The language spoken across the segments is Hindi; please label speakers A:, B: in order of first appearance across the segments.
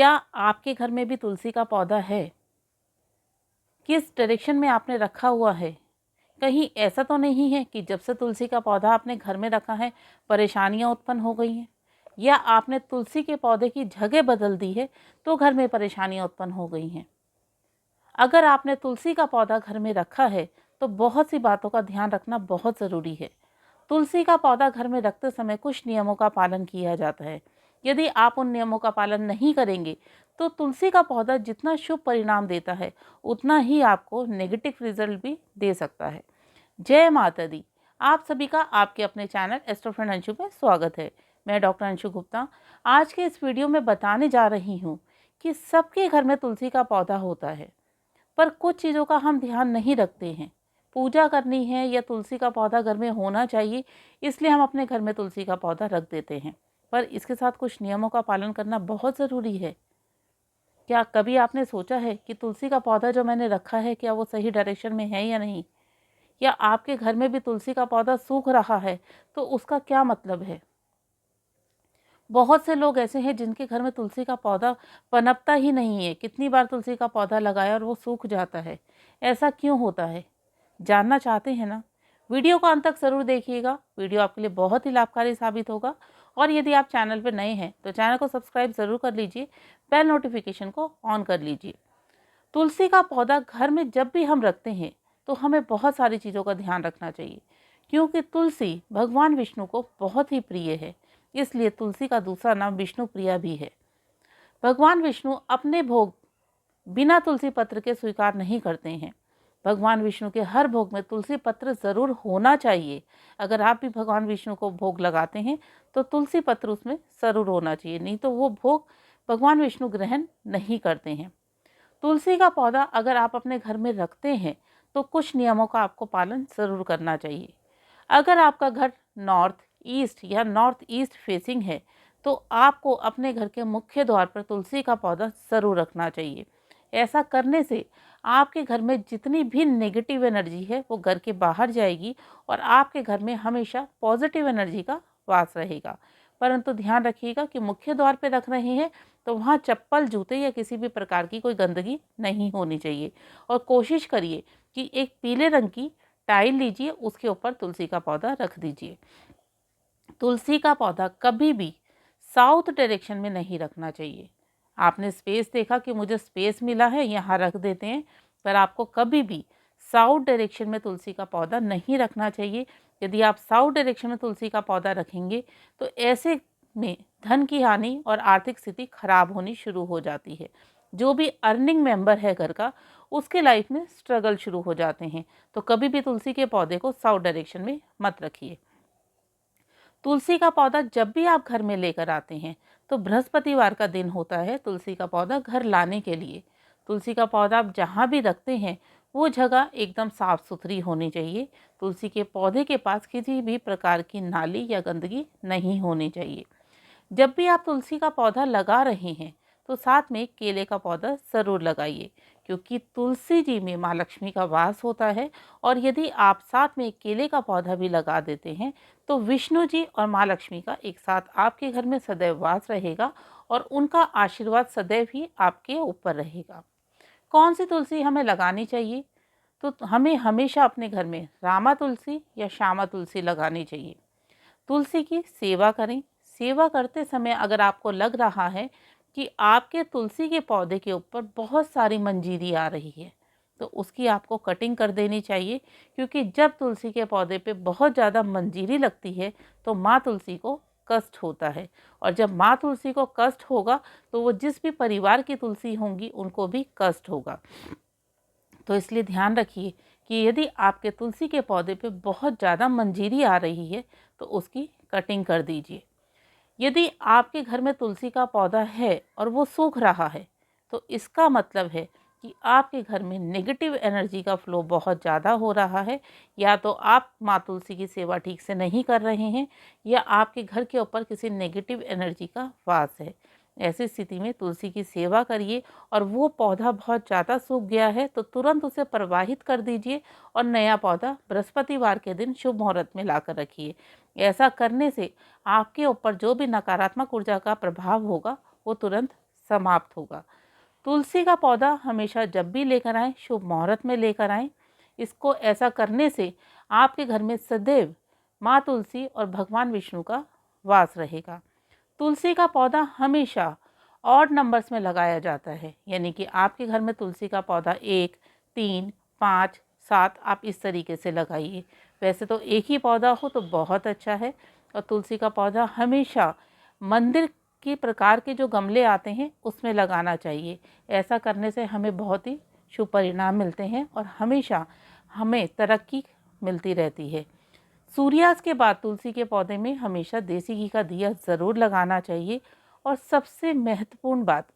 A: क्या आपके घर में भी तुलसी का पौधा है? किस डायरेक्शन में आपने रखा हुआ है? कहीं ऐसा तो नहीं है कि जब से तुलसी का पौधा आपने घर में रखा है, परेशानियां उत्पन्न हो गई हैं? या आपने तुलसी के पौधे की जगह बदल दी है, तो घर में परेशानियां उत्पन्न हो गई हैं? अगर आपने तुलसी का पौधा घर में रखा है, तो बहुत सी बातों का ध्यान रखना बहुत ज़रूरी है। तुलसी का पौधा घर में रखते समय कुछ नियमों का पालन किया जाता है। यदि आप उन नियमों का पालन नहीं करेंगे, तो तुलसी का पौधा जितना शुभ परिणाम देता है, उतना ही आपको नेगेटिव रिजल्ट भी दे सकता है। जय माता दी। आप सभी का आपके अपने चैनल एस्ट्रो फ्रेंड अंशु में स्वागत है। मैं डॉक्टर अंशु गुप्ता आज के इस वीडियो में बताने जा रही हूँ कि सबके घर में तुलसी का पौधा होता है, पर कुछ चीज़ों का हम ध्यान नहीं रखते हैं। पूजा करनी है या तुलसी का पौधा घर में होना चाहिए, इसलिए हम अपने घर में तुलसी का पौधा रख देते हैं, पर इसके साथ कुछ नियमों का पालन करना बहुत ज़रूरी है। क्या कभी आपने सोचा है कि तुलसी का पौधा जो मैंने रखा है, क्या वो सही डायरेक्शन में है या नहीं? या आपके घर में भी तुलसी का पौधा सूख रहा है, तो उसका क्या मतलब है? बहुत से लोग ऐसे हैं जिनके घर में तुलसी का पौधा पनपता ही नहीं है। कितनी बार तुलसी का पौधा लगाया और वो सूख जाता है। ऐसा क्यों होता है? जानना चाहते हैं ना? वीडियो को अंत तक ज़रूर देखिएगा। वीडियो आपके लिए बहुत ही लाभकारी साबित होगा। और यदि आप चैनल पर नए हैं तो चैनल को सब्सक्राइब ज़रूर कर लीजिए, बेल नोटिफिकेशन को ऑन कर लीजिए। तुलसी का पौधा घर में जब भी हम रखते हैं, तो हमें बहुत सारी चीज़ों का ध्यान रखना चाहिए, क्योंकि तुलसी भगवान विष्णु को बहुत ही प्रिय है। इसलिए तुलसी का दूसरा नाम विष्णु प्रिया भी है। भगवान विष्णु अपने भोग बिना तुलसी पत्र के स्वीकार नहीं करते हैं। भगवान विष्णु के हर भोग में तुलसी पत्र ज़रूर होना चाहिए। अगर आप भी भगवान विष्णु को भोग लगाते हैं, तो तुलसी पत्र उसमें ज़रूर होना चाहिए, नहीं तो वो भोग भगवान विष्णु ग्रहण नहीं करते हैं। तुलसी का पौधा अगर आप अपने घर में रखते हैं, तो कुछ नियमों का आपको पालन ज़रूर करना चाहिए। अगर आपका घर नॉर्थ ईस्ट या नॉर्थ ईस्ट फेसिंग है, तो आपको अपने घर के मुख्य द्वार पर तुलसी का पौधा ज़रूर रखना चाहिए। ऐसा करने से आपके घर में जितनी भी नेगेटिव एनर्जी है, वो घर के बाहर जाएगी और आपके घर में हमेशा पॉजिटिव एनर्जी का वास रहेगा। परंतु ध्यान रखिएगा कि मुख्य द्वार पर रख रहे हैं, तो वहाँ चप्पल, जूते या किसी भी प्रकार की कोई गंदगी नहीं होनी चाहिए। और कोशिश करिए कि एक पीले रंग की टाइल लीजिए, उसके ऊपर तुलसी का पौधा रख दीजिए। तुलसी का पौधा कभी भी साउथ डायरेक्शन में नहीं रखना चाहिए। आपने स्पेस देखा कि मुझे स्पेस मिला है, यहाँ रख देते हैं, पर आपको कभी भी साउथ डायरेक्शन में तुलसी का पौधा नहीं रखना चाहिए। यदि आप साउथ डायरेक्शन में तुलसी का पौधा रखेंगे, तो ऐसे में धन की हानि और आर्थिक स्थिति खराब होनी शुरू हो जाती है। जो भी अर्निंग मेंबर है घर का, उसके लाइफ में स्ट्रगल शुरू हो जाते हैं। तो कभी भी तुलसी के पौधे को साउथ डायरेक्शन में मत रखिए। तुलसी का पौधा जब भी आप घर में लेकर आते हैं, तो बृहस्पतिवार का दिन होता है तुलसी का पौधा घर लाने के लिए। तुलसी का पौधा आप जहाँ भी रखते हैं, वो जगह एकदम साफ सुथरी होनी चाहिए। तुलसी के पौधे के पास किसी भी प्रकार की नाली या गंदगी नहीं होनी चाहिए। जब भी आप तुलसी का पौधा लगा रहे हैं, तो साथ में केले का पौधा ज़रूर लगाइए, क्योंकि तुलसी जी में माँ लक्ष्मी का वास होता है। और यदि आप साथ में केले का पौधा भी लगा देते हैं, तो विष्णु जी और माँ लक्ष्मी का एक साथ आपके घर में सदैव वास रहेगा और उनका आशीर्वाद सदैव ही आपके ऊपर रहेगा। कौन सी तुलसी हमें लगानी चाहिए? तो हमें हमेशा अपने घर में रामा तुलसी या श्यामा तुलसी लगानी चाहिए। तुलसी की सेवा करें। सेवा करते समय अगर आपको लग रहा है कि आपके तुलसी के पौधे के ऊपर बहुत सारी मंजीरी आ रही है, तो उसकी आपको कटिंग कर देनी चाहिए, क्योंकि जब तुलसी के पौधे पे बहुत ज़्यादा मंजीरी लगती है, तो माँ तुलसी को कष्ट होता है। और जब माँ तुलसी को कष्ट होगा, तो वो जिस भी परिवार की तुलसी होंगी, उनको भी कष्ट होगा। तो इसलिए ध्यान रखिए कि यदि आपके तुलसी के पौधे पे बहुत ज़्यादा मंजीरी आ रही है, तो उसकी कटिंग कर दीजिए। यदि आपके घर में तुलसी का पौधा है और वो सूख रहा है, तो इसका मतलब है कि आपके घर में नेगेटिव एनर्जी का फ्लो बहुत ज़्यादा हो रहा है। या तो आप माँ तुलसी की सेवा ठीक से नहीं कर रहे हैं, या आपके घर के ऊपर किसी नेगेटिव एनर्जी का वास है। ऐसी स्थिति में तुलसी की सेवा करिए। और वो पौधा बहुत ज़्यादा सूख गया है, तो तुरंत उसे प्रवाहित कर दीजिए और नया पौधा बृहस्पतिवार के दिन शुभ मुहूर्त में लाकर रखिए। ऐसा करने से आपके ऊपर जो भी नकारात्मक ऊर्जा का प्रभाव होगा, वो तुरंत समाप्त होगा। तुलसी का पौधा हमेशा जब भी लेकर आएँ, शुभ मुहूर्त में लेकर आएँ। इसको ऐसा करने से आपके घर में सदैव माँ तुलसी और भगवान विष्णु का वास रहेगा। तुलसी का पौधा हमेशा ऑड नंबर्स में लगाया जाता है, यानी कि आपके घर में तुलसी का पौधा 1, 3, 5, 7 आप इस तरीके से लगाइए। वैसे तो एक ही पौधा हो तो बहुत अच्छा है, और तुलसी का पौधा हमेशा मंदिर के प्रकार के जो गमले आते हैं उसमें लगाना चाहिए। ऐसा करने से हमें बहुत ही शुभ परिणाम मिलते हैं और हमेशा हमें तरक्की मिलती रहती है। सूर्यास्त के बाद तुलसी के पौधे में हमेशा देसी घी का दिया ज़रूर लगाना चाहिए। और सबसे महत्वपूर्ण बात,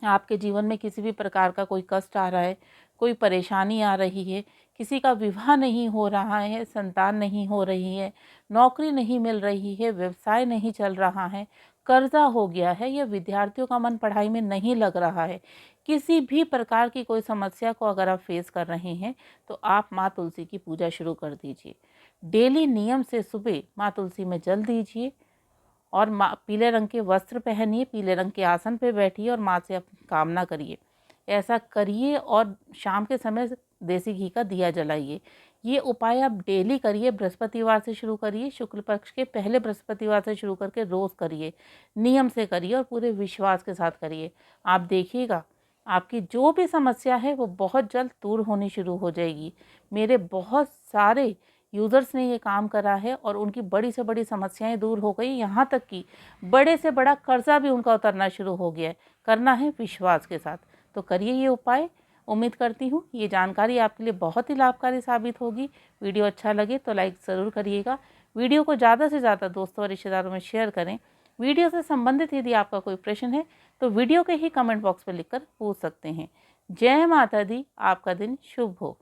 A: आपके जीवन में किसी भी प्रकार का कोई कष्ट आ रहा है, कोई परेशानी आ रही है, किसी का विवाह नहीं हो रहा है, संतान नहीं हो रही है, नौकरी नहीं मिल रही है, व्यवसाय नहीं चल रहा है, कर्जा हो गया है, या विद्यार्थियों का मन पढ़ाई में नहीं लग रहा है, किसी भी प्रकार की कोई समस्या को अगर आप फेस कर रहे हैं तो आप माँ तुलसी की पूजा शुरू कर दीजिए। डेली नियम से सुबह माँ तुलसी में जल दीजिए और माँ पीले रंग के वस्त्र पहनिए, पीले रंग के आसन पे बैठिए और माँ से अपनी कामना करिए। ऐसा करिए और शाम के समय देसी घी का दिया जलाइए। ये उपाय आप डेली करिए, बृहस्पतिवार से शुरू करिए, शुक्ल पक्ष के पहले बृहस्पतिवार से शुरू करके रोज़ करिए, नियम से करिए और पूरे विश्वास के साथ करिए। आप देखिएगा आपकी जो भी समस्या है वो बहुत जल्द दूर होनी शुरू हो जाएगी। मेरे बहुत सारे यूज़र्स ने ये काम करा है और उनकी बड़ी से बड़ी समस्याएं दूर हो गई, यहाँ तक कि बड़े से बड़ा कर्जा भी उनका उतरना शुरू हो गया है। करना है विश्वास के साथ, तो करिए ये उपाय। उम्मीद करती हूँ ये जानकारी आपके लिए बहुत ही लाभकारी साबित होगी। वीडियो अच्छा लगे तो लाइक ज़रूर करिएगा। वीडियो को ज़्यादा से ज़्यादा दोस्तों और रिश्तेदारों में शेयर करें। वीडियो से संबंधित यदि आपका कोई प्रश्न है तो वीडियो के ही कमेंट बॉक्स में लिखकर पूछ सकते हैं। जय माता दी, आपका दिन शुभ हो।